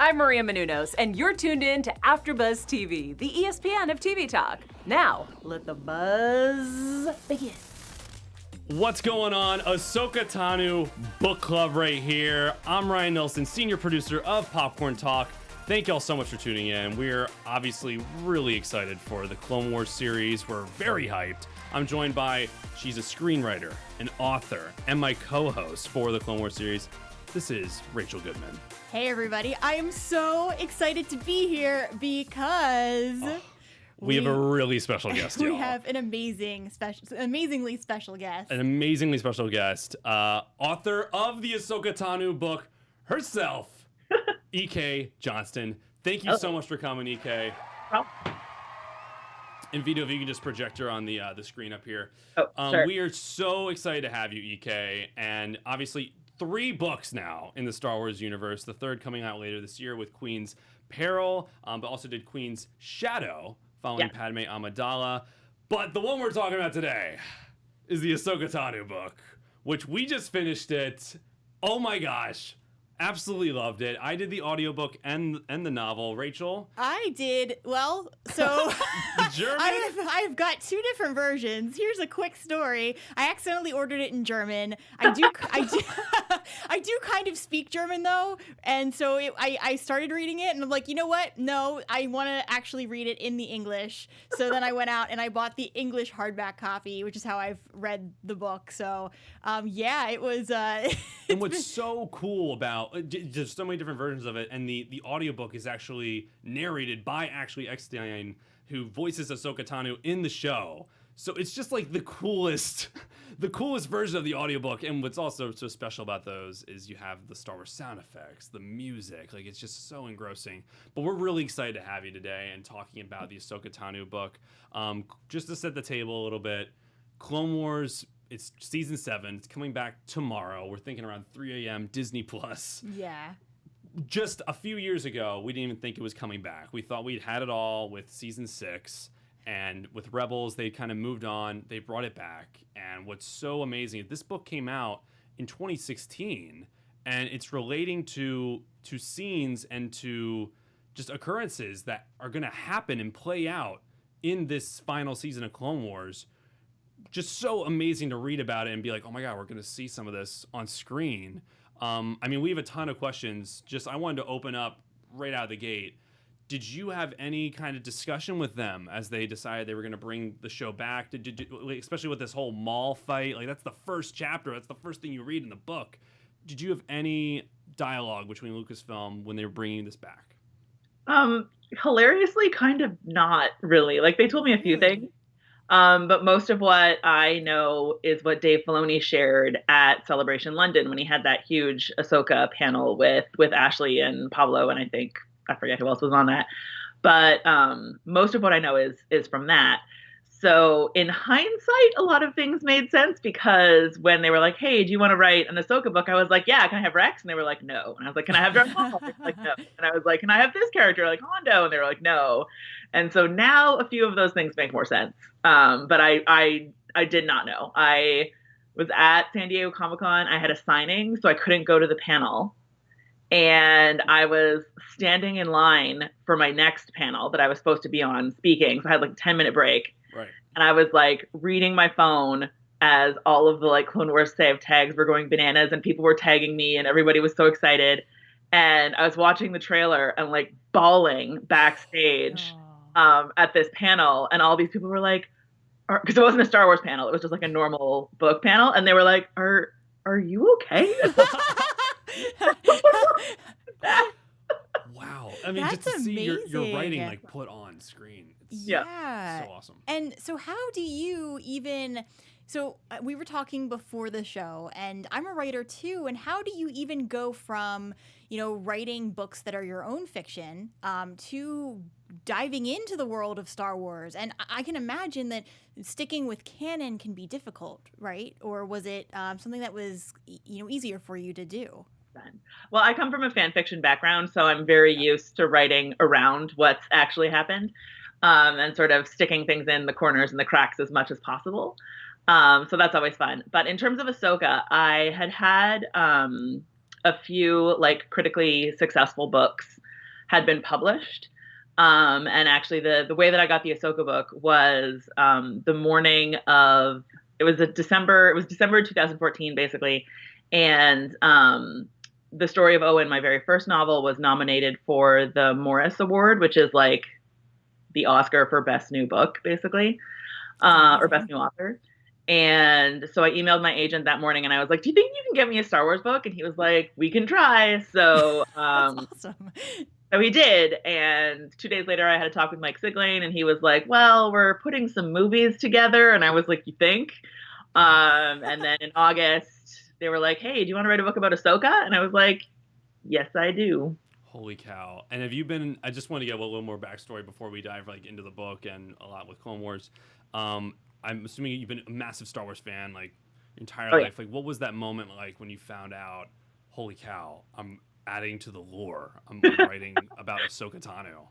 I'm Maria Menounos, and you're tuned in to AfterBuzz TV, the ESPN of TV talk. Now, let the buzz begin. What's going on? Ahsoka Tano book club right here. I'm Ryan Nilsen, senior producer of Popcorn Talk. Thank y'all so much for tuning in. We're obviously really excited for the Clone Wars series. We're very hyped. I'm joined by, she's a screenwriter, an author, and my co-host for the Clone Wars series. This is Rachel Goodman. Hey everybody, I am so excited to be here because we have a really special guest, y'all. We have an amazingly special guest. An amazingly special guest. Author of the Ahsoka Tano book herself, E.K. Johnston. Thank you so much for coming, E.K. Oh. And Vito, if you can just project her on the screen up here. Sure. We are so excited to have you, E.K. And obviously 3 books now in the Star Wars universe. The third coming out later this year with Queen's Peril, but also did Queen's Shadow following Padme Amidala. But the one we're talking about today is the Ahsoka Tano book, which we just finished it. Oh my gosh. Absolutely loved it. I did the audiobook and the novel. Rachel? I did, well, so German? I've got 2 different versions. Here's a quick story. I accidentally ordered it in German. I do kind of speak German though, and so I started reading it and I'm like, you know what? No, I want to actually read it in the English. So then I went out and I bought the English hardback copy, which is how I've read the book. So it was and what's so cool about there's so many different versions of it, and the audiobook is actually narrated by Ashley Eckstein, who voices Ahsoka Tano in the show. So it's just like the coolest version of the audiobook. And what's also so special about those is you have the Star Wars sound effects, the music, like it's just so engrossing. But we're really excited to have you today and talking about the Ahsoka Tano book. Just to set the table a little bit, Clone Wars, it's season 7. It's coming back tomorrow. We're thinking around 3 a.m. Disney Plus. Yeah. Just a few years ago, we didn't even think it was coming back. We thought we'd had it all with season 6. And with Rebels, they kind of moved on. They brought it back. And what's so amazing, this book came out in 2016. And it's relating to scenes and to just occurrences that are going to happen and play out in this final season of Clone Wars. Just so amazing to read about it and be like, oh my God, we're going to see some of this on screen. We have a ton of questions. I wanted to open up right out of the gate. Did you have any kind of discussion with them as they decided they were going to bring the show back? Especially with this whole mall fight, like that's the first chapter. That's the first thing you read in the book. Did you have any dialogue between Lucasfilm when they were bringing this back? Hilariously, kind of not really. Like they told me a few things. But most of what I know is what Dave Filoni shared at Celebration London when he had that huge Ahsoka panel with Ashley and Pablo, and I forget who else was on that. But most of what I know is from that. So in hindsight, a lot of things made sense because when they were like, hey, do you want to write an Ahsoka book? I was like, yeah, can I have Rex? And they were like, no. And I was like, can I have Darth Maul? They were like, no. And I was like, can I have this character? Like Hondo? And they were like, no. And so now a few of those things make more sense. But I did not know. I was at San Diego Comic-Con. I had a signing, so I couldn't go to the panel. And I was standing in line for my next panel that I was supposed to be on speaking. So I had like a 10-minute break. Right. And I was like reading my phone as all of the like Clone Wars save tags were going bananas and people were tagging me and everybody was so excited. And I was watching the trailer and like bawling backstage at this panel. And all these people were like, because it wasn't a Star Wars panel. It was just like a normal book panel. And they were like, are you okay? Wow. I mean, That's just to see your writing amazing. like put on screen. It's Yeah. so awesome. And so how do you even... So we were talking before the show, and I'm a writer too, and how do you even go from, writing books that are your own fiction to diving into the world of Star Wars? And I can imagine that sticking with canon can be difficult, right? Or was it something that was, easier for you to do? Well, I come from a fan fiction background, so I'm very used to writing around what's actually happened and sort of sticking things in the corners and the cracks as much as possible. So that's always fun. But in terms of Ahsoka, I had a few like critically successful books had been published. And actually, the way that I got the Ahsoka book was the morning of it was December 2014, basically, and the story of Owen, my very first novel, was nominated for the Morris Award, which is like the Oscar for Best New Book, basically, or Best New Author. And so I emailed my agent that morning and I was like, do you think you can get me a Star Wars book? And he was like, we can try. So, That's awesome. so he did. And 2 days later, I had a talk with Mike Siglane and he was like, well, we're putting some movies together. And I was like, you think? And then in August, they were like, hey, do you want to write a book about Ahsoka? And I was like, yes, I do. Holy cow. And have you been, I just want to get a little more backstory before we dive like into the book and a lot with Clone Wars. I'm assuming you've been a massive Star Wars fan like your entire life. Like, what was that moment like when you found out, holy cow, I'm adding to the lore. I'm writing about Ahsoka Tano.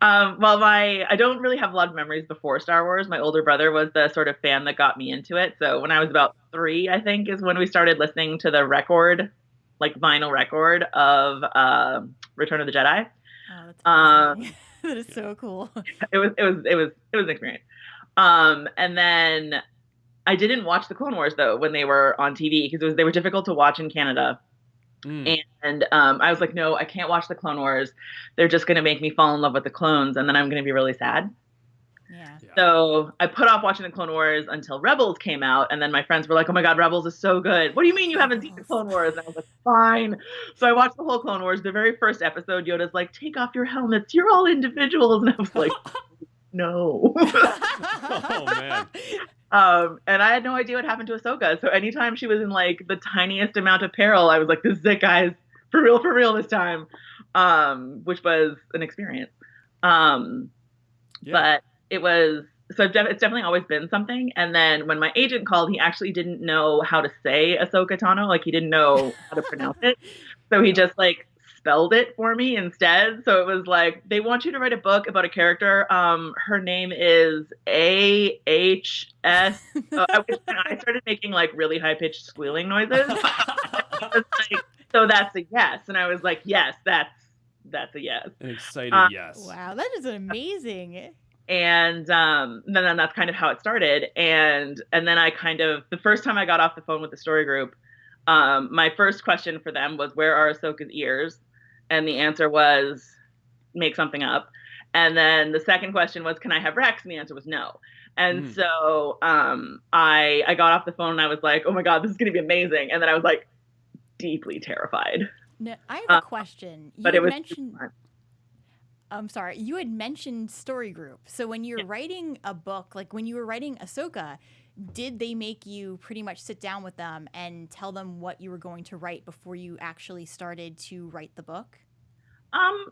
Well, I don't really have a lot of memories before Star Wars. My older brother was the sort of fan that got me into it. So when I was about 3, I think, is when we started listening to the record, like vinyl record of Return of the Jedi. Oh, that's amazing. That is so cool. It was an experience. And then I didn't watch the Clone Wars though when they were on TV because they were difficult to watch in Canada. And I was like, no, I can't watch the Clone Wars. They're just going to make me fall in love with the clones, and then I'm going to be really sad. Yeah. So I put off watching the Clone Wars until Rebels came out, and then my friends were like, oh my God, Rebels is so good. What do you mean you haven't seen the Clone Wars? And I was like, fine. So I watched the whole Clone Wars. The very first episode, Yoda's like, take off your helmets. You're all individuals. And I was like, no. Oh, man. And I had no idea what happened to Ahsoka. So anytime she was in like the tiniest amount of peril, I was like, this is it, guys. For real this time. Which was an experience. But it was, so it's definitely always been something. And then when my agent called, he actually didn't know how to say Ahsoka Tano. Like he didn't know how to pronounce it. So he just like spelled it for me instead. So it was like, they want you to write a book about a character. Her name is AHS. I started making like really high pitched squealing noises. Like, so that's a yes. And I was like, yes, that's a yes. An excited yes. Wow, that is amazing. And then that's kind of how it started. And then I kind of, the first time I got off the phone with the story group, my first question for them was, where are Ahsoka's ears? And the answer was, make something up. And then the second question was, can I have Rex? And the answer was no. And so I got off the phone and I was like, oh my God, this is going to be amazing. And then I was like deeply terrified. No, I have a question. But it was mentioned, I'm sorry, you had mentioned story group. So when you're writing a book, like when you were writing Ahsoka, did they make you pretty much sit down with them and tell them what you were going to write before you actually started to write the book?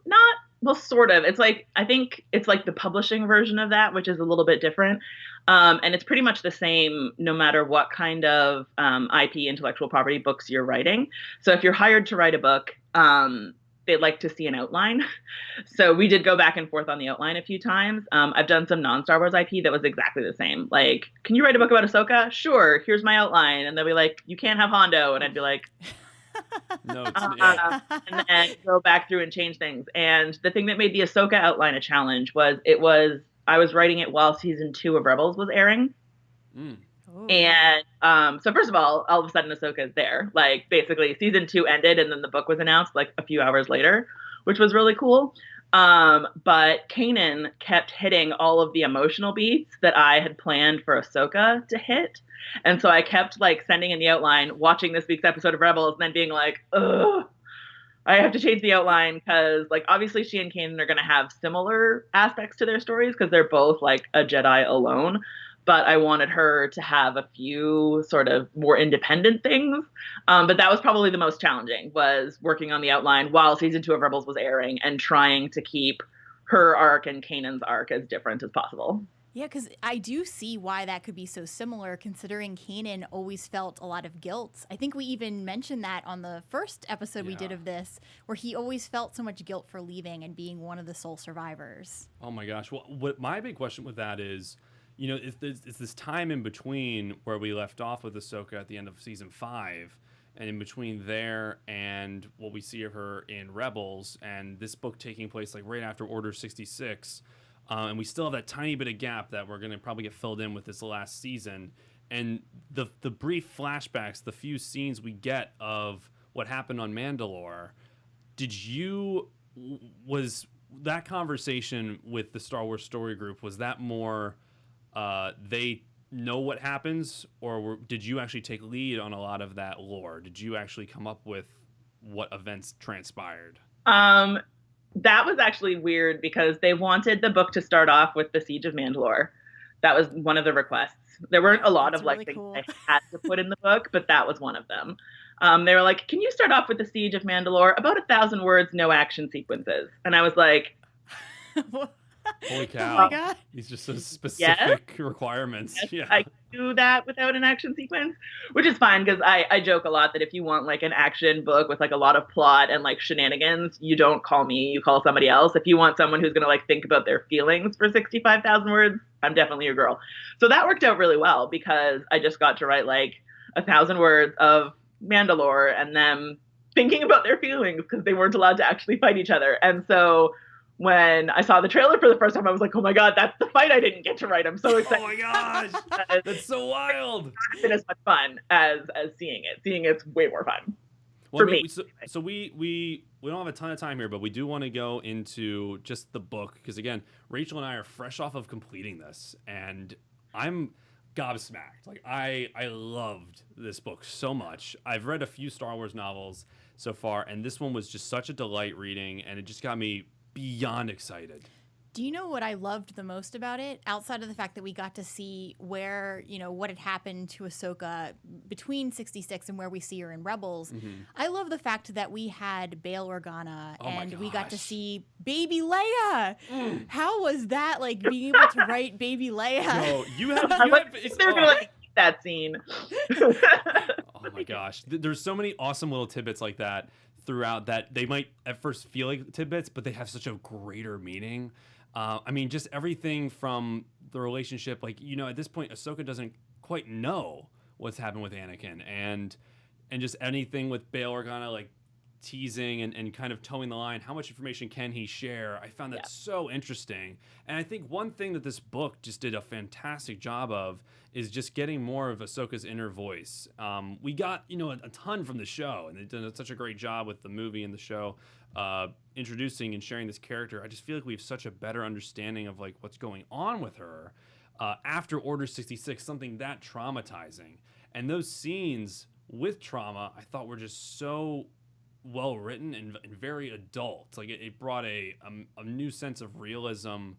Not, well, sort of. It's like, I think it's like the publishing version of that, which is a little bit different. And it's pretty much the same no matter what kind of IP, intellectual property books you're writing. So if you're hired to write a book, they'd like to see an outline. So we did go back and forth on the outline a few times. I've done some non-Star Wars IP that was exactly the same. Like, can you write a book about Ahsoka? Sure, here's my outline. And they'll be like, you can't have Hondo. And I'd be like, no, and then go back through and change things. And the thing that made the Ahsoka outline a challenge was I was writing it while season 2 of Rebels was airing. And so first of all of a sudden Ahsoka is there. Like basically season 2 ended and then the book was announced like a few hours later, which was really cool. But Kanan kept hitting all of the emotional beats that I had planned for Ahsoka to hit. And so I kept like sending in the outline, watching this week's episode of Rebels, and then being like, ugh, I have to change the outline because like obviously she and Kanan are going to have similar aspects to their stories because they're both like a Jedi alone. But I wanted her to have a few sort of more independent things. But that was probably the most challenging, was working on the outline while season 2 of Rebels was airing and trying to keep her arc and Kanan's arc as different as possible. Yeah, because I do see why that could be so similar, considering Kanan always felt a lot of guilt. I think we even mentioned that on the first episode we did of this, where he always felt so much guilt for leaving and being one of the sole survivors. Oh my gosh. Well, what my big question with that is, you know, it's this time in between where we left off with Ahsoka at the end of season 5, and in between there and what we see of her in Rebels, and this book taking place like right after Order 66, and we still have that tiny bit of gap that we're going to probably get filled in with this last season, and the brief flashbacks, the few scenes we get of what happened on Mandalore. Was that conversation with the Star Wars Story Group, was that more they know what happens, or did you actually take lead on a lot of that lore? Did you actually come up with what events transpired? That was actually weird because they wanted the book to start off with the Siege of Mandalore. That was one of the requests. There weren't a lot of like really things cool. I had to put in the book, but that was one of them. They were like, "Can you start off with the Siege of Mandalore? About 1,000 words, no action sequences." And I was like, Holy cow. Oh my God. These are so specific requirements. Yes, Yeah. I can do that without an action sequence, which is fine because I joke a lot that if you want like an action book with like a lot of plot and like shenanigans, you don't call me, you call somebody else. If you want someone who's going to like think about their feelings for 65,000 words, I'm definitely your girl. So that worked out really well because I just got to write like 1,000 words of Mandalore and them thinking about their feelings because they weren't allowed to actually fight each other. And so when I saw the trailer for the first time, I was like, oh my God, that's the fight I didn't get to write. I'm so excited. Oh my gosh. That's so wild. It's been as much fun as seeing it. Seeing it's way more fun. Well, For me. So we don't have a ton of time here, but we do want to go into just the book because, again, Rachel and I are fresh off of completing this, and I'm gobsmacked. Like, I loved this book so much. I've read a few Star Wars novels so far, and this one was just such a delight reading, and it just got me beyond excited. Do you know what I loved the most about it? Outside of the fact that we got to see where, what had happened to Ahsoka between 66 and where we see her in Rebels. Mm-hmm. I love the fact that we had Bail Organa and we got to gosh. see baby Leia. How was that, like, being able to write baby Leia? No, you have They're gonna like that scene. Oh my gosh. There's so many awesome little tidbits like that throughout that they might at first feel like tidbits, but they have such a greater meaning. I mean, just everything from the relationship, like, at this point, Ahsoka doesn't quite know what's happened with Anakin, and just anything with Bail Organa, like, teasing and kind of towing the line. How much information can he share? I found that so interesting. And I think one thing that this book just did a fantastic job of is just getting more of Ahsoka's inner voice. We got, a ton from the show, and they've done such a great job with the movie and the show, introducing and sharing this character. I just feel like we have such a better understanding of like what's going on with her after Order 66, something that traumatizing. And those scenes with trauma, I thought were just so well written and very adult. Like it brought a new sense of realism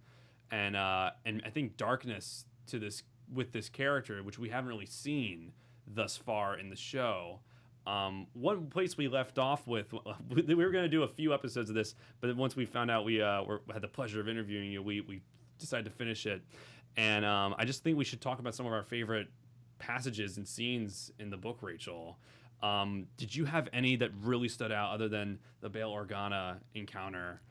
and I think darkness to this with this character, which we haven't really seen thus far in the show. One place we left off with, we were going to do a few episodes of this, but once we found out we had the pleasure of interviewing you, we decided to finish it. And I just think we should talk about some of our favorite passages and scenes in the book, Rachel. Did you have any that really stood out other than the Bail Organa encounter?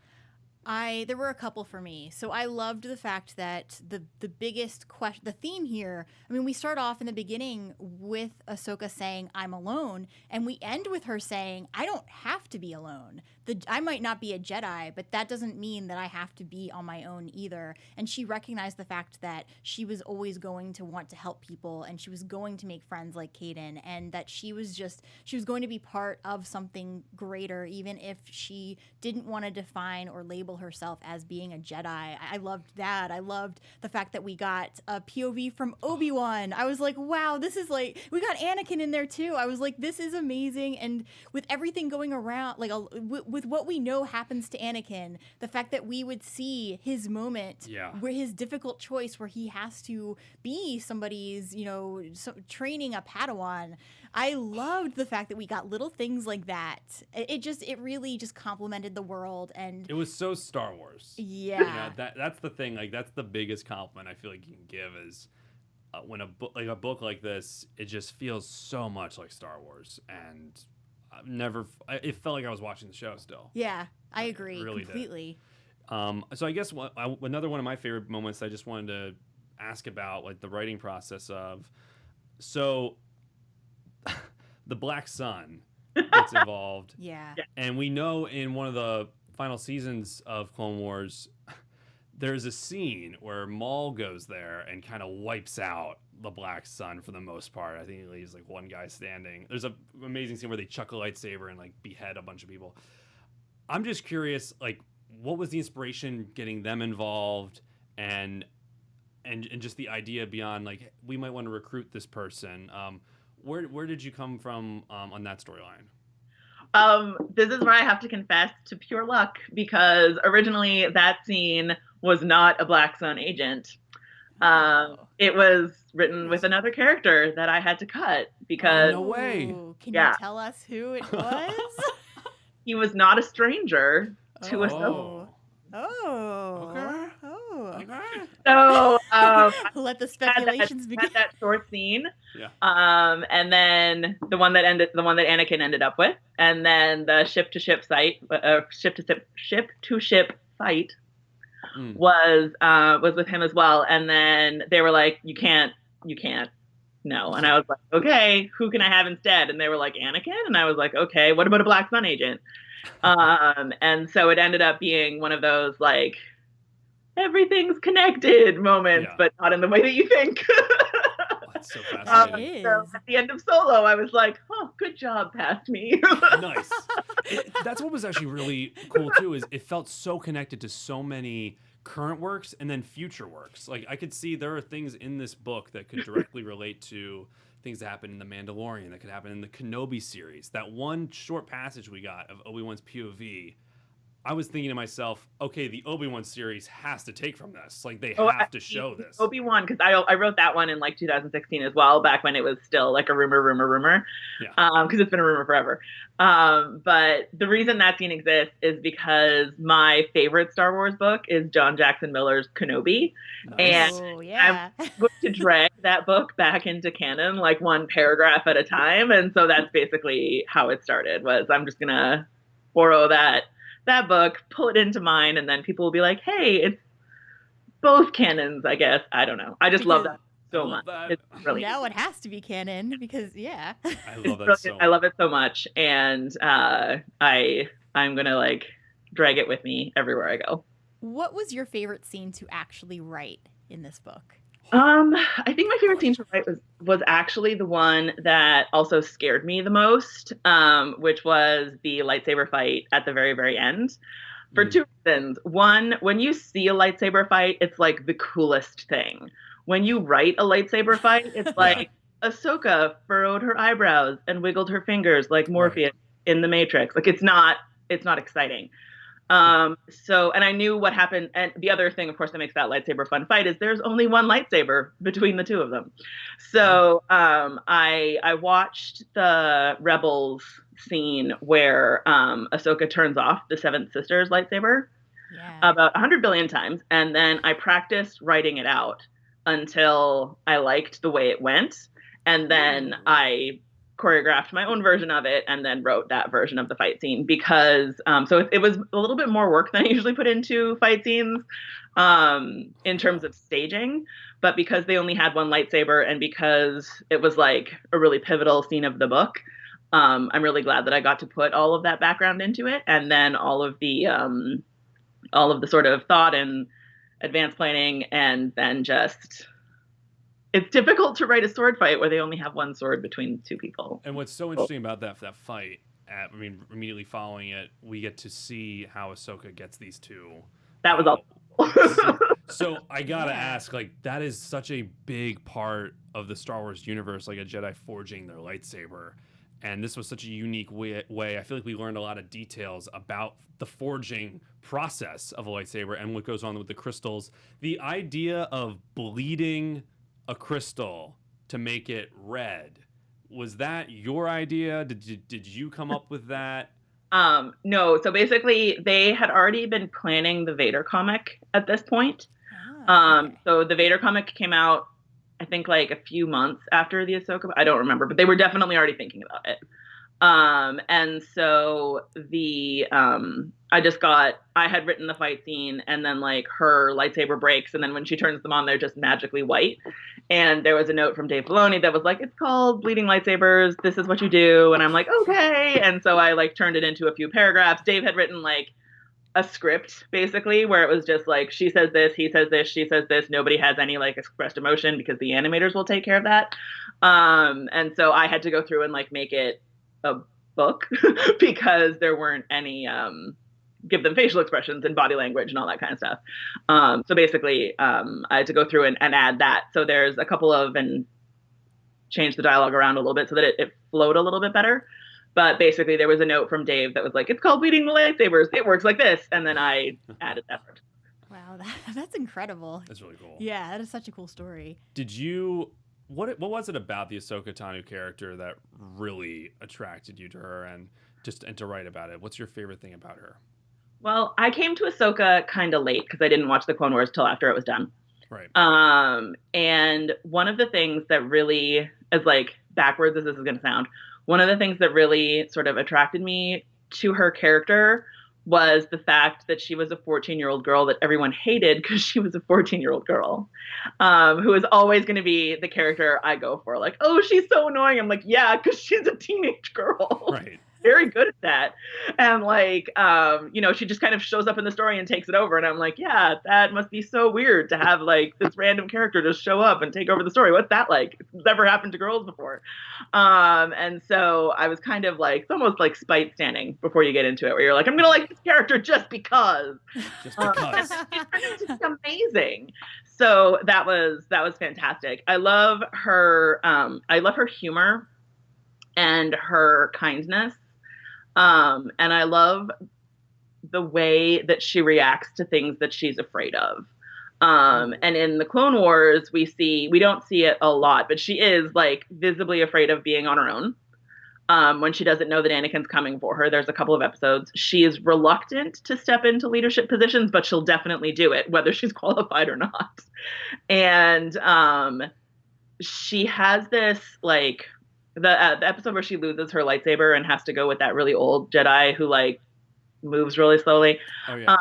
There were a couple for me. So I loved the fact that the biggest question, the theme here, I mean, we start off in the beginning with Ahsoka saying, I'm alone, and we end with her saying, I don't have to be alone. I might not be a Jedi, but that doesn't mean that I have to be on my own either. And she recognized the fact that she was always going to want to help people, and she was going to make friends like Kaden, and that she was going to be part of something greater, even if she didn't want to define or label herself as being a Jedi. I loved that. I loved the fact that we got a POV from Obi-Wan. I was like, wow, this is like, we got Anakin in there too. I was like, this is amazing. And with everything going around, like with what we know happens to Anakin, the fact that we would see his moment, where his difficult choice, where he has to be somebody's, training a Padawan. I loved the fact that we got little things like that. It really just complimented the world, and it was so Star Wars. Yeah, that's the thing. Like that's the biggest compliment I feel like you can give is when a book like this, it just feels so much like Star Wars, and it felt like I was watching the show still. Yeah, I agree really completely. So I guess another one of my favorite moments I just wanted to ask about, like the writing process of. So the Black Sun gets involved. Yeah. And we know in one of the final seasons of Clone Wars, there's a scene where Maul goes there and kind of wipes out the Black Sun for the most part. I think he leaves like one guy standing. There's an amazing scene where they chuck a lightsaber and like behead a bunch of people. I'm just curious, like, what was the inspiration getting them involved, and just the idea beyond like we might want to recruit this person. Where did you come from on that storyline? This is where I have to confess to pure luck, because originally that scene was not a Black Sun agent. It was written with another character that I had to cut because no way. Ooh, can Yeah. you tell us who it was? he was not a stranger to Ahsoka. Oh. Okay. Oh. Okay. So Let the had speculations begin. that short scene. Yeah. And then the one that Anakin ended up with, and then the ship to ship fight was with him as well. And then they were like, you can't, no. And I was like, okay, who can I have instead? And they were like, Anakin. And I was like, okay, what about a Black Sun agent? And so it ended up being one of those like everything's connected moments, Yeah. but not in the way that you think. That's so fascinating. It So is. at the end of Solo, I was like, oh, good job, past me. Nice. That's what was actually really cool too, is it felt so connected to so many current works and then future works. Like I could see there are things in this book that could directly relate to things that happen in The Mandalorian, that could happen in the Kenobi series. That one short passage we got of Obi-Wan's POV, I was thinking to myself, okay, the Obi-Wan series has to take from this. Like they have to show this. Obi-Wan, because I wrote that one in like 2016 as well, back when it was still like a rumor. Yeah. Because it's been a rumor forever. But the reason that scene exists is because my favorite Star Wars book is John Jackson Miller's Kenobi. Nice. Oh, yeah. I'm going to drag that book back into canon like one paragraph at a time. And so that's basically how it started, was I'm just going to borrow that book, pull it into mine, and then people will be like, hey, it's both canons, I guess. I don't know. I just love that so much. It's brilliant. Now it has to be canon because, yeah. I love that so much. I love it so much. And I'm going to like drag it with me everywhere I go. What was your favorite scene to actually write in this book? I think my favorite scene to write was actually the one that also scared me the most, which was the lightsaber fight at the very, very end. For two reasons. One, when you see a lightsaber fight, it's like the coolest thing. When you write a lightsaber fight, it's like Ahsoka furrowed her eyebrows and wiggled her fingers like Morpheus in the Matrix. Like it's not exciting. And I knew what happened. And the other thing, of course, that makes that lightsaber fun fight is there's only one lightsaber between the two of them. So I watched the Rebels scene where Ahsoka turns off the Seventh Sister's lightsaber about 100 billion times. And then I practiced writing it out until I liked the way it went. And then I choreographed my own version of it and then wrote that version of the fight scene because so it was a little bit more work than I usually put into fight scenes in terms of staging, but because they only had one lightsaber and because it was like a really pivotal scene of the book, I'm really glad that I got to put all of that background into it, and then all of the sort of thought and advanced planning, and then just it's difficult to write a sword fight where they only have one sword between two people. And what's so interesting about that fight, immediately following it, we get to see how Ahsoka gets these two. That was all. So I gotta ask, like, that is such a big part of the Star Wars universe, like a Jedi forging their lightsaber. And this was such a unique way. I feel like we learned a lot of details about the forging process of a lightsaber and what goes on with the crystals. The idea of bleeding a crystal to make it red, was that your idea? Did you come up with that? No. So basically, they had already been planning the Vader comic at this point. So the Vader comic came out, I think, like a few months after the Ahsoka. I don't remember, but they were definitely already thinking about it. And so I had written the fight scene, and then like her lightsaber breaks, and then when she turns them on, they're just magically white. And there was a note from Dave Filoni that was like, it's called Bleeding Lightsabers. This is what you do. And I'm like, okay. And so I like turned it into a few paragraphs. Dave had written like a script basically where it was just like, she says this, he says this, she says this. Nobody has any like expressed emotion because the animators will take care of that. And so I had to go through and like make it a book because there weren't any, give them facial expressions and body language and all that kind of stuff. So basically, I had to go through and add that. So there's a couple of, and change the dialogue around a little bit so that it flowed a little bit better. But basically, there was a note from Dave that was like, it's called Bleeding the Lightsabers. It works like this. And then I added that part. Wow, that's incredible. That's really cool. Yeah, that is such a cool story. Did you, what was it about the Ahsoka Tano character that really attracted you to her and to write about it? What's your favorite thing about her? Well, I came to Ahsoka kind of late because I didn't watch the Clone Wars till after it was done. Right. And one of the things that really, as like backwards as this is going to sound, one of the things that really sort of attracted me to her character was the fact that she was a 14-year-old girl that everyone hated because she was a 14-year-old girl, who is always going to be the character I go for. Like, oh, she's so annoying. I'm like, yeah, because she's a teenage girl. Right. Very good at that. And like, she just kind of shows up in the story and takes it over. And I'm like, yeah, that must be so weird to have like this random character just show up and take over the story. What's that like? It's never happened to girls before. And so I was kind of like, it's almost like spite standing before you get into it, where you're like, I'm going to like this character just because. Just because. It's amazing. So that was fantastic. I love her. I love her humor and her kindness. And I love the way that she reacts to things that she's afraid of. And in the Clone Wars, we don't see it a lot, but she is like visibly afraid of being on her own. When she doesn't know that Anakin's coming for her, there's a couple of episodes. She is reluctant to step into leadership positions, but she'll definitely do it, whether she's qualified or not. And she has this like, the episode where she loses her lightsaber and has to go with that really old Jedi who like moves really slowly. Oh, yeah.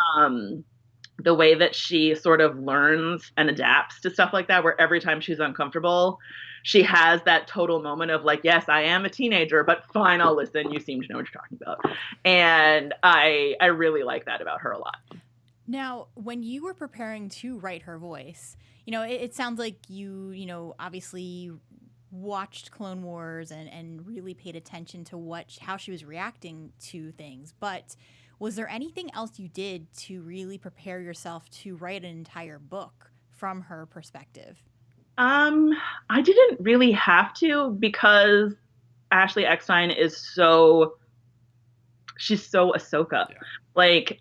The way that she sort of learns and adapts to stuff like that, where every time she's uncomfortable, she has that total moment of like, yes, I am a teenager, but fine, I'll listen. You seem to know what you're talking about. And I really like that about her a lot. Now, when you were preparing to write her voice, it sounds like you obviously watched Clone Wars and really paid attention to how she was reacting to things. But was there anything else you did to really prepare yourself to write an entire book from her perspective? I didn't really have to because Ashley Eckstein is she's so Ahsoka. Yeah. Like,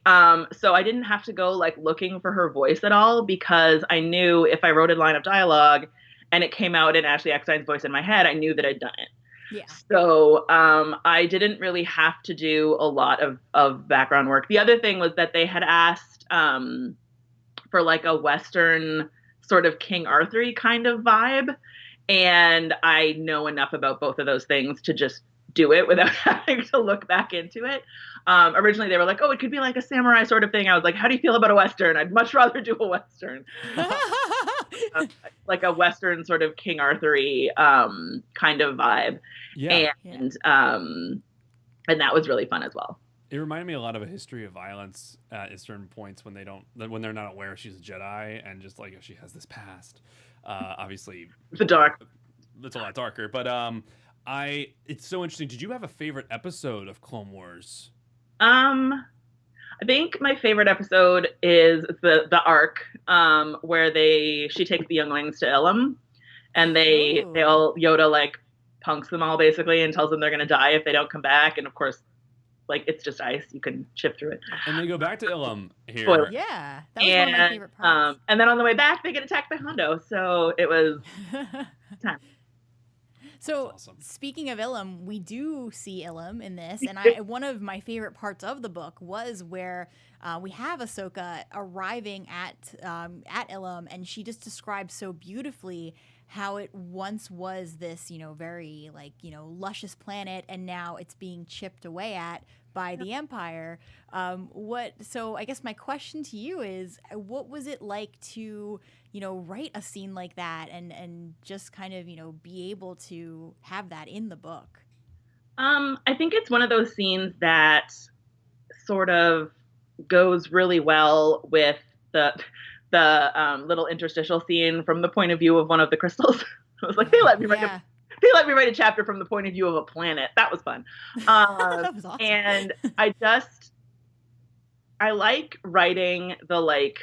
so I didn't have to go like looking for her voice at all because I knew if I wrote a line of dialogue and it came out in Ashley Eckstein's voice in my head, I knew that I'd done it. Yeah. So I didn't really have to do a lot of background work. The other thing was that they had asked for like a Western sort of King Arthur-y kind of vibe. And I know enough about both of those things to just do it without having to look back into it. Originally, they were like, oh, it could be like a samurai sort of thing. I was like, how do you feel about a Western? I'd much rather do a Western. Like a Western sort of King Arthur-y kind of vibe. Yeah. And that was really fun as well. It reminded me a lot of A History of Violence at certain points when they're not aware she's a Jedi and just like she has this past. Obviously, it's a lot darker, but it's so interesting. Did you have a favorite episode of Clone Wars? I think my favorite episode is the arc where she takes the younglings to Ilum, and they all Yoda like punks them all basically and tells them they're gonna die if they don't come back, and of course, like it's just ice, you can chip through it. And they go back to Ilum here. Spoiler. Yeah, that was one of my favorite parts. And then on the way back, they get attacked by Hondo, so it was time. So awesome. Speaking of Ilum, we do see Ilum in this, and one of my favorite parts of the book was where we have Ahsoka arriving at Ilum, and she just describes so beautifully how it once was this, very like, luscious planet, and now it's being chipped away at by the Empire. So I guess my question to you is, what was it like to, write a scene like that and just kind of, be able to have that in the book? I think it's one of those scenes that sort of goes really well with the little interstitial scene from the point of view of one of the crystals. I was like, they let me write a chapter from the point of view of a planet. That was fun. That was awesome. And I like writing the like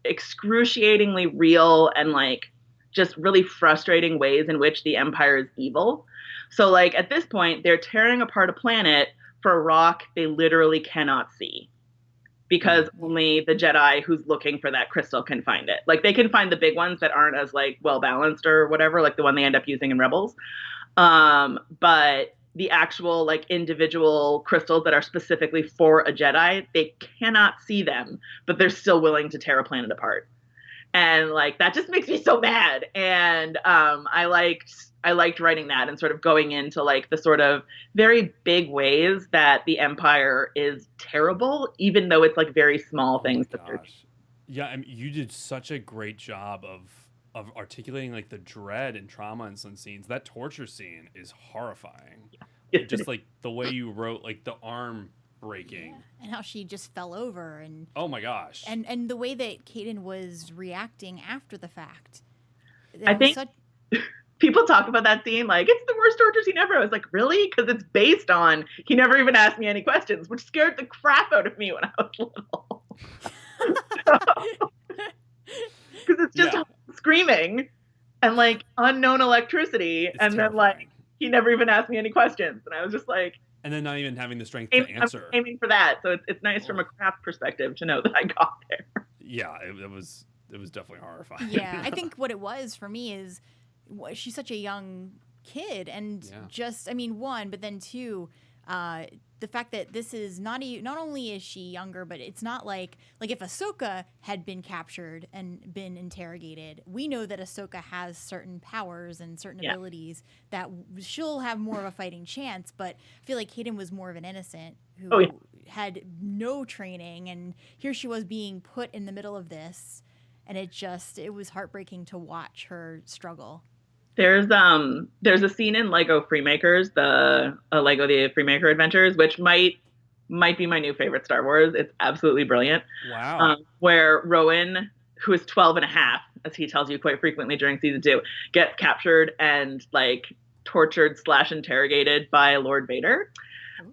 excruciatingly real and like just really frustrating ways in which the Empire is evil. So like at this point, they're tearing apart a planet for a rock they literally cannot see, because only the Jedi who's looking for that crystal can find it. Like they can find the big ones that aren't as like well balanced or whatever, like the one they end up using in Rebels. But the actual like individual crystals that are specifically for a Jedi, they cannot see them, but they're still willing to tear a planet apart. And like that just makes me so mad. And I liked writing that and sort of going into like the sort of very big ways that the Empire is terrible, even though it's like very small things that they're doing. Yeah, I mean, you did such a great job of articulating like the dread and trauma in some scenes. That torture scene is horrifying. Yeah. Just like the way you wrote like the arm breaking. Yeah. And how she just fell over, and oh my gosh. And the way that Kaden was reacting after the fact. I think people talk about that scene like it's the worst torture scene ever. I was like, really? Because it's based on he never even asked me any questions, which scared the crap out of me when I was little. Because it's just screaming and like unknown electricity, it's and terrifying. Then like he never even asked me any questions, and I was just like. And then not even having the strength to answer. I'm aiming for that, so it's nice from a craft perspective to know that I got there. Yeah, it was definitely horrifying. Yeah, I think what it was for me is she's such a young kid, and just, I mean, one, but then two, the fact that this is not only is she younger, but it's not like if Ahsoka had been captured and been interrogated, we know that Ahsoka has certain powers and certain abilities that she'll have more of a fighting chance. But I feel like Kaden was more of an innocent who had no training, and here she was being put in the middle of this, and it was heartbreaking to watch her struggle. There's a scene in Lego Freemakers, the Freemaker Adventures, which might be my new favorite Star Wars. It's absolutely brilliant. Wow. Where Rowan, who is 12 and a half, as he tells you quite frequently during season 2, gets captured and like tortured / interrogated by Lord Vader.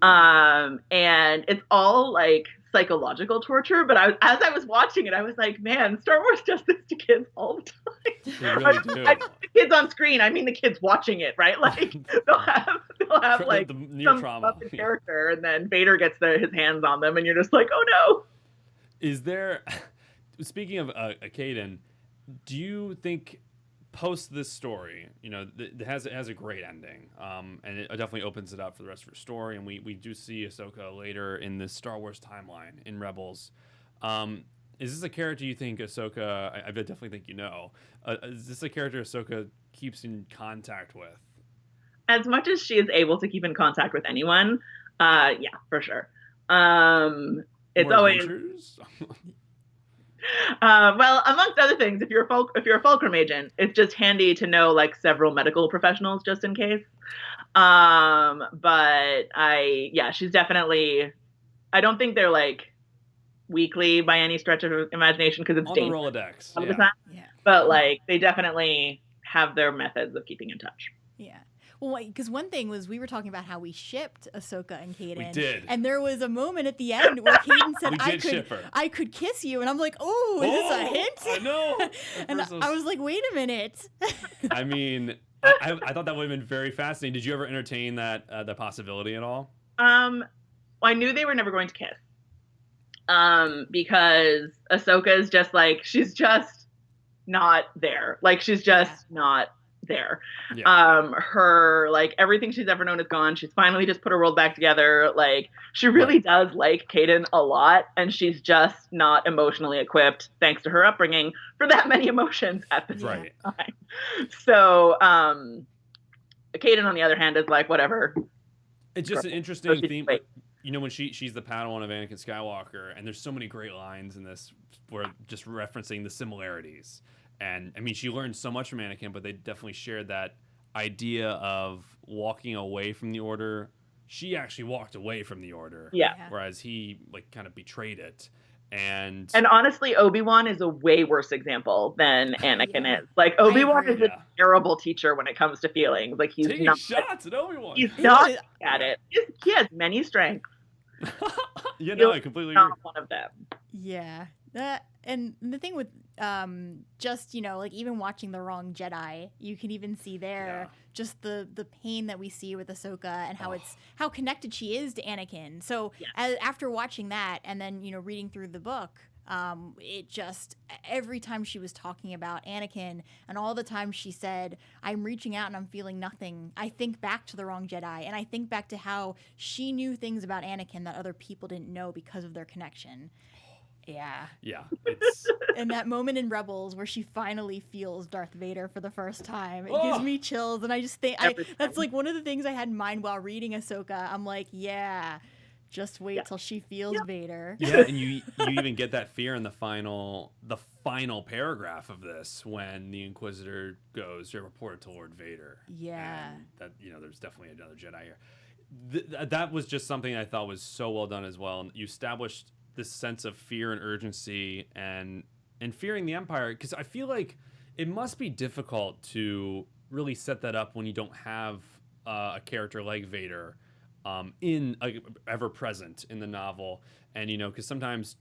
And it's all like psychological torture, but as I was watching it, I was like, man, Star Wars does this to kids all the time. They really do. I mean the kids on screen, I mean the kids watching it, right? Like they'll have like some trauma character, and then Vader gets his hands on them, and you're just like, oh no. Is there, speaking of Kaden, do you think post this story, it has a great ending, and it definitely opens it up for the rest of her story, and we do see Ahsoka later in this Star Wars timeline in Rebels. Is this a character you think Ahsoka, I definitely think is this a character Ahsoka keeps in contact with? As much as she is able to keep in contact with anyone, yeah, for sure. It's More always adventures? well, amongst other things, if you're a Fulcrum agent, it's just handy to know like several medical professionals just in case. But she's definitely. I don't think they're like weakly by any stretch of imagination, because it's on dangerous. The Rolodex. All the time. Yeah. But like they definitely have their methods of keeping in touch. Yeah. Well, because one thing was we were talking about how we shipped Ahsoka and Kaden. We did. And there was a moment at the end where Kaden said, I could kiss you. And I'm like, oh, is this a hint? I know. And I was like, wait a minute. I mean, I thought that would have been very fascinating. Did you ever entertain that the possibility at all? I knew they were never going to kiss. Because Ahsoka is just like, she's just not there. Like she's just not there. Yeah. Her, like, everything she's ever known is gone. She's finally just put her world back together. Like, she really does like Kaden a lot, and she's just not emotionally equipped, thanks to her upbringing, for that many emotions at the same time. So, Kaden, on the other hand, is like, whatever. It's just an interesting theme. You know, when she's the Padawan of Anakin Skywalker, and there's so many great lines in this where just referencing the similarities. And I mean, she learned so much from Anakin, but they definitely shared that idea of walking away from the Order. She actually walked away from the Order, whereas he like kind of betrayed it. And honestly, Obi-Wan is a way worse example than Anakin is. Like, Obi-Wan is a terrible teacher when it comes to feelings. Like, he's taking not shots at Obi-Wan. He's not at it. He has many strengths. I completely agree. Not one of them. Yeah. And the thing with just, you know, like even watching The Wrong Jedi, you can even see there just the pain that we see with Ahsoka and how connected she is to Anakin. So after watching that and then, you know, reading through the book, it just, every time she was talking about Anakin and all the times she said, I'm reaching out and I'm feeling nothing, I think back to The Wrong Jedi, and I think back to how she knew things about Anakin that other people didn't know because of their connection. Yeah. Yeah. It's and that moment in Rebels where she finally feels Darth Vader for the first time, it gives me chills, and I just think that's like one of the things I had in mind while reading Ahsoka. I'm like, just wait till she feels Vader. Yeah, and you even get that fear in the final paragraph of this when the Inquisitor goes, "You're reported to Lord Vader." Yeah. And that, you know, there's definitely another Jedi here. That was just something I thought was so well done as well. And you established this sense of fear and urgency and fearing the Empire, because I feel like it must be difficult to really set that up when you don't have a character like Vader ever present in the novel. And, you know, because sometimes,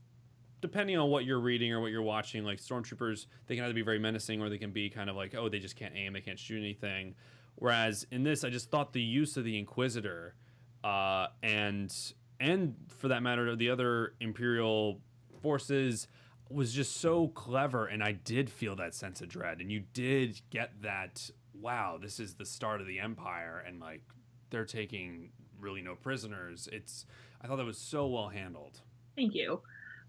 depending on what you're reading or what you're watching, like stormtroopers, they can either be very menacing or they can be kind of like, oh, they just can't aim, they can't shoot anything. Whereas in this, I just thought the use of the Inquisitor and for that matter, the other Imperial forces was just so clever, and I did feel that sense of dread, and you did get that, wow, this is the start of the Empire, and like they're taking really no prisoners. I thought that was so well handled. Thank you.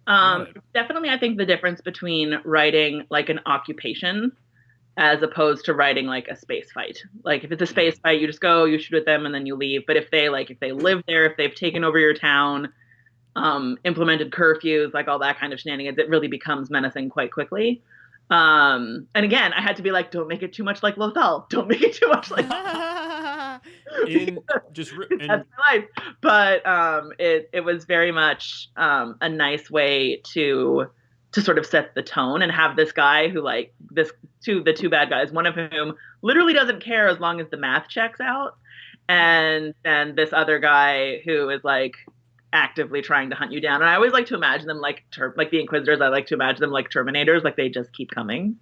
Definitely, I think the difference between writing like an occupation as opposed to writing like a space fight. Like if it's a space fight, you just go, you shoot at them, and then you leave. But if they live there, if they've taken over your town, implemented curfews, like all that kind of shenanigans, it really becomes menacing quite quickly. And again, I had to be like, don't make it too much like Lothal. Don't make it too much like that's my life. But it was very much a nice way to sort of set the tone and have this guy who like the two bad guys, one of whom literally doesn't care as long as the math checks out, and then this other guy who is like actively trying to hunt you down. And I always like to imagine them like the Inquisitors. I like to imagine them like Terminators, like they just keep coming.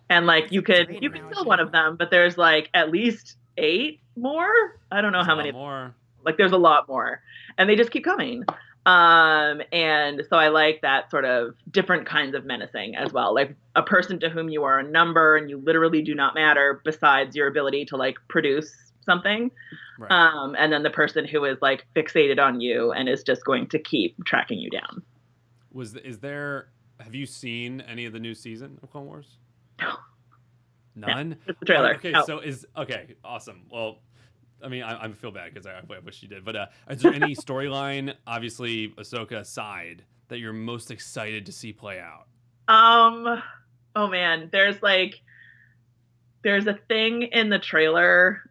And like you can kill one of them, but there's like at least 8 more. I don't know how many more. Like there's a lot more, and they just keep coming. And so I like that sort of different kinds of menacing as well. Like a person to whom you are a number and you literally do not matter besides your ability to like produce something. Right. And then the person who is like fixated on you and is just going to keep tracking you down. Have you seen any of the new season of Clone Wars? No. None? It's the trailer. Okay, awesome. Well, I mean, I feel bad because I wish you did. But is there any storyline, obviously Ahsoka aside, that you're most excited to see play out? Oh man, there's a thing in the trailer.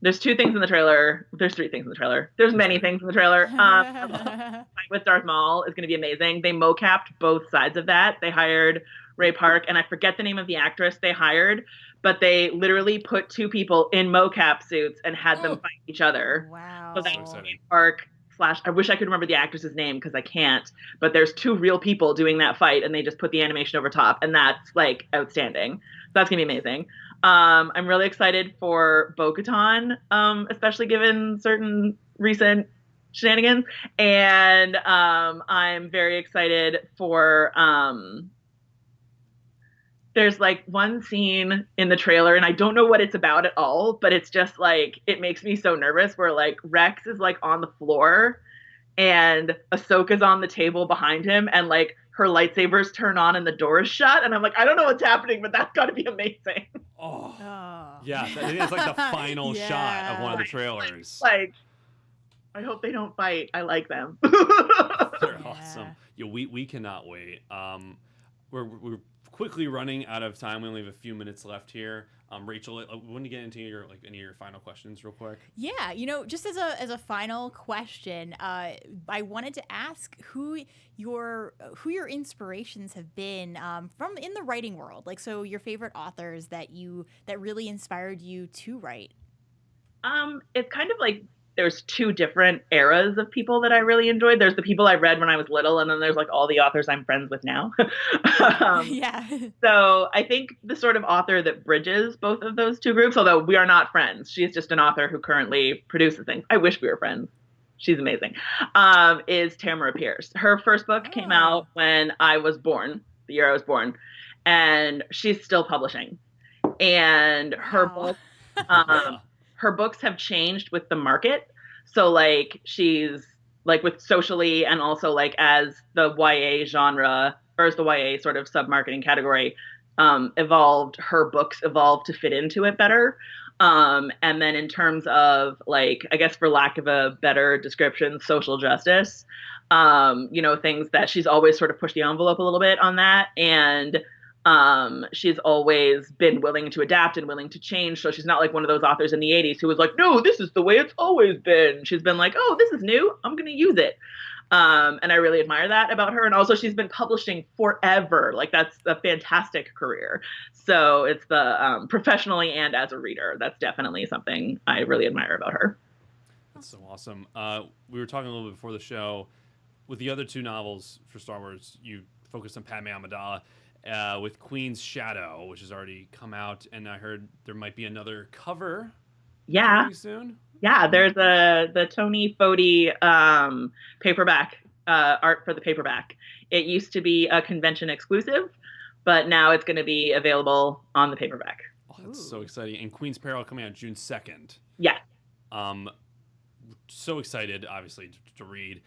There's 2 things in the trailer. There's 3 things in the trailer. There's many things in the trailer. With Darth Maul is going to be amazing. They mocapped both sides of that. They hired Ray Park, and I forget the name of the actress they hired, but they literally put 2 people in mocap suits and had them fight each other. Wow. So that's Ray Park / I wish I could remember the actress's name because I can't, but there's 2 real people doing that fight, and they just put the animation over top, and that's like outstanding. So that's gonna be amazing. I'm really excited for Bo-Katan, especially given certain recent shenanigans, and I'm very excited for there's like one scene in the trailer, and I don't know what it's about at all, but it's just like, it makes me so nervous, where like Rex is like on the floor and Ahsoka's on the table behind him, and like her lightsabers turn on and the door is shut, and I'm like, I don't know what's happening, but that's got to be amazing. Oh, Oh. yeah. I think it's like the final Yeah. shot of one of the trailers. Like, I hope they don't fight. I like them. They're Yeah. awesome. Yeah, we cannot wait. We're quickly running out of time. We only have a few minutes left here. Rachel, want to get into any of your final questions real quick? Yeah, just as a final question, I wanted to ask who your inspirations have been from in the writing world. Like, so your favorite authors that really inspired you to write. It's kind of like there's two different eras of people that I really enjoyed. There's the people I read when I was little, and then there's like all the authors I'm friends with now. Yeah. So I think the sort of author that bridges both of those two groups, although we are not friends, she's just an author who currently produces things. I wish we were friends. She's amazing. Is Tamara Pierce. Her first book came out when I was born, the year I was born, and she's still publishing. And her book, her books have changed with the market. So like she's like with socially, and also like as the YA genre, or as the YA sort of sub-marketing category evolved, her books evolved to fit into it better. And then in terms of like, I guess for lack of a better description, social justice, things that she's always sort of pushed the envelope a little bit on that. And she's always been willing to adapt and willing to change. So she's not like one of those authors in the 80s who was like, no, this is the way it's always been. She's been like, oh, this is new, I'm going to use it. And I really admire that about her. And also she's been publishing forever. Like that's a fantastic career. So it's the professionally and as a reader, that's definitely something I really admire about her. That's so awesome. We were talking a little bit before the show. With the other two novels for Star Wars, you focused on Padme Amidala. With Queen's Shadow, which has already come out, and I heard there might be another cover coming soon. Yeah, there's the Tony Foti paperback art for the paperback. It used to be a convention exclusive, but now it's going to be available on the paperback. Oh, that's so exciting. And Queen's Peril coming out June 2nd. Yeah. So excited, obviously, to read.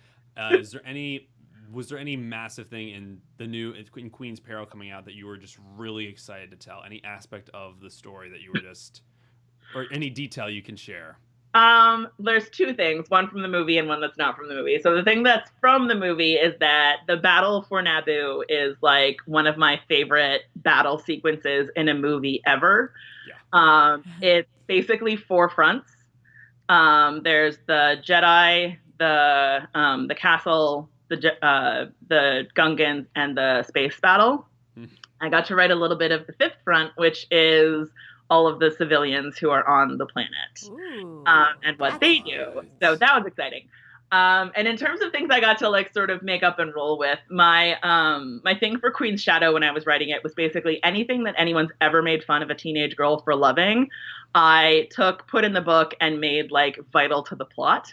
Was there any massive thing in Queen's Peril coming out that you were just really excited to tell? Any aspect of the story that you were just, or any detail you can share? There's two things, one from the movie and one that's not from the movie. So the thing that's from the movie is that the battle for Naboo is like one of my favorite battle sequences in a movie ever. Yeah. It's basically four fronts. There's the Jedi, the castle, the Gungans, and the space battle. I got to write a little bit of the fifth front, which is all of the civilians who are on the planet. And what they do. So that was exciting. And in terms of things I got to like sort of make up and roll with, my thing for Queen's Shadow when I was writing it was basically anything that anyone's ever made fun of a teenage girl for loving, I put in the book and made like vital to the plot.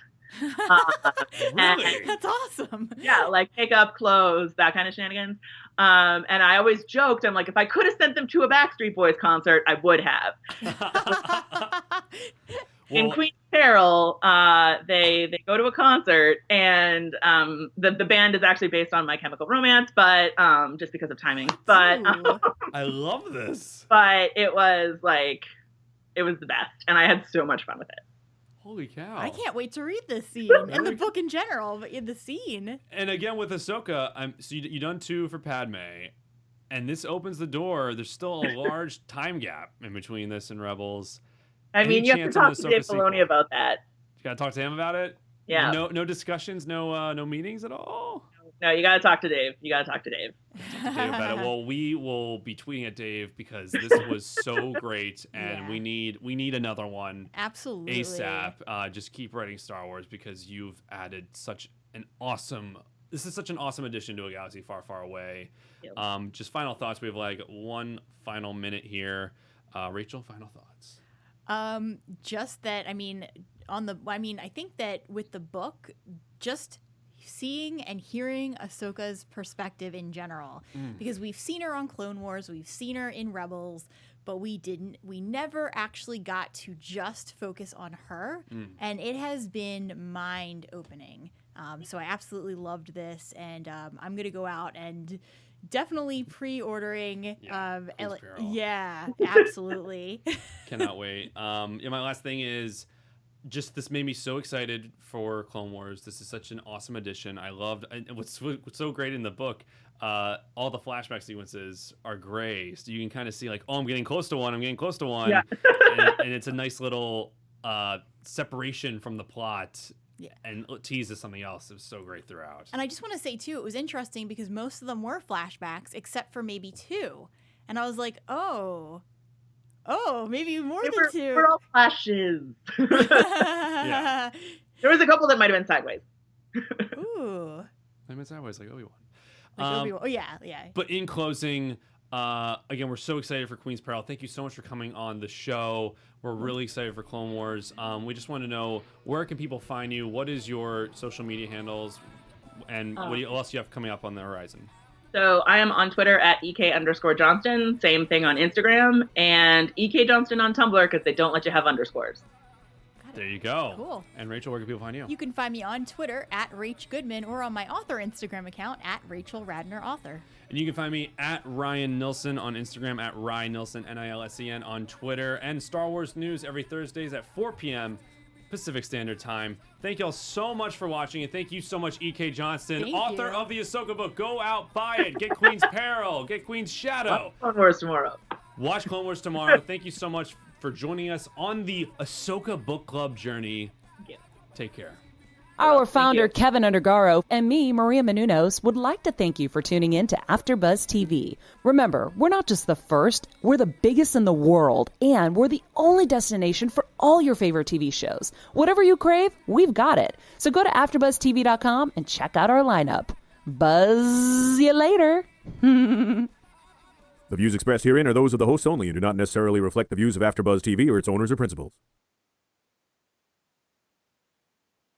Really? That's awesome. Yeah, like makeup, clothes, that kind of shenanigans. And I always joked, I'm like, if I could have sent them to a Backstreet Boys concert, I would have. In Queen's Peril, they go to a concert, and the band is actually based on My Chemical Romance, but just because of timing. But I love this. But it was the best, and I had so much fun with it. Holy cow. I can't wait to read this scene and the book in general, but in the scene. And again, with Ahsoka, so you done two for Padme, and this opens the door. There's still a large time gap in between this and Rebels. I mean, you have to talk to Dave Filoni about that. You got to talk to him about it? Yeah. No discussions, no meetings at all? No, you got to talk to Dave. Talk to Dave about it. Well, we will be tweeting at Dave because this was so great, and we need another one. Absolutely. ASAP. Just keep writing Star Wars because you've added such an awesome. This is such an awesome addition to a galaxy far, far away. Yep. Just final thoughts. We have like one final minute here. Rachel, final thoughts. Just that. I think that with the book, just seeing and hearing Ahsoka's perspective in general, because we've seen her on Clone Wars, we've seen her in Rebels, but we never actually got to just focus on her, and it has been mind-opening. So I absolutely loved this, and I'm going to go out and definitely pre-ordering. Yeah, absolutely. Cannot wait. My last thing is just this made me so excited for Clone Wars. This is such an awesome addition. I loved and what's so great in the book. All the flashback sequences are gray, so you can kind of see like, oh, I'm getting close to one. Yeah. and it's a nice little separation from the plot. Yeah. And teases something else. It was so great throughout. And I just want to say, too, it was interesting because most of them were flashbacks, except for maybe 2. And I was like, oh, maybe more than 2. They were all flashes. Yeah. There was a couple that might have been sideways. Ooh. I meant sideways like Obi-Wan. Oh, yeah. But in closing, again, we're so excited for Queen's Peril. Thank you so much for coming on the show. We're really excited for Clone Wars. We just want to know, where can people find you? What is your social media handles? And what else do you have coming up on the horizon? So I am on Twitter at EK_Johnston. Same thing on Instagram. And EK Johnston on Tumblr because they don't let you have underscores. There you go. Cool. And Rachel, where can people find you? You can find me on Twitter at Rach Goodman or on my author Instagram account at Rachel Radner Author. And you can find me at Ryan Nilsen on Instagram, at Ryan Nilsen, Nilsen on Twitter, and Star Wars news every Thursdays at 4 p.m. Pacific Standard Time. Thank y'all so much for watching, and thank you so much, E.K. Johnston, author of the Ahsoka book. Go out, buy it, get Queen's Peril, get Queen's Shadow. Clone Wars tomorrow. Watch Clone Wars tomorrow. Thank you so much for joining us on the Ahsoka book club journey. Take care. Our founder, Keven Undergaro, and me, Maria Menounos, would like to thank you for tuning in to AfterBuzz TV. Remember, we're not just the first, we're the biggest in the world, and we're the only destination for all your favorite TV shows. Whatever you crave, we've got it. So go to AfterBuzzTV.com and check out our lineup. Buzz you later. The views expressed herein are those of the hosts only and do not necessarily reflect the views of AfterBuzz TV or its owners or principals.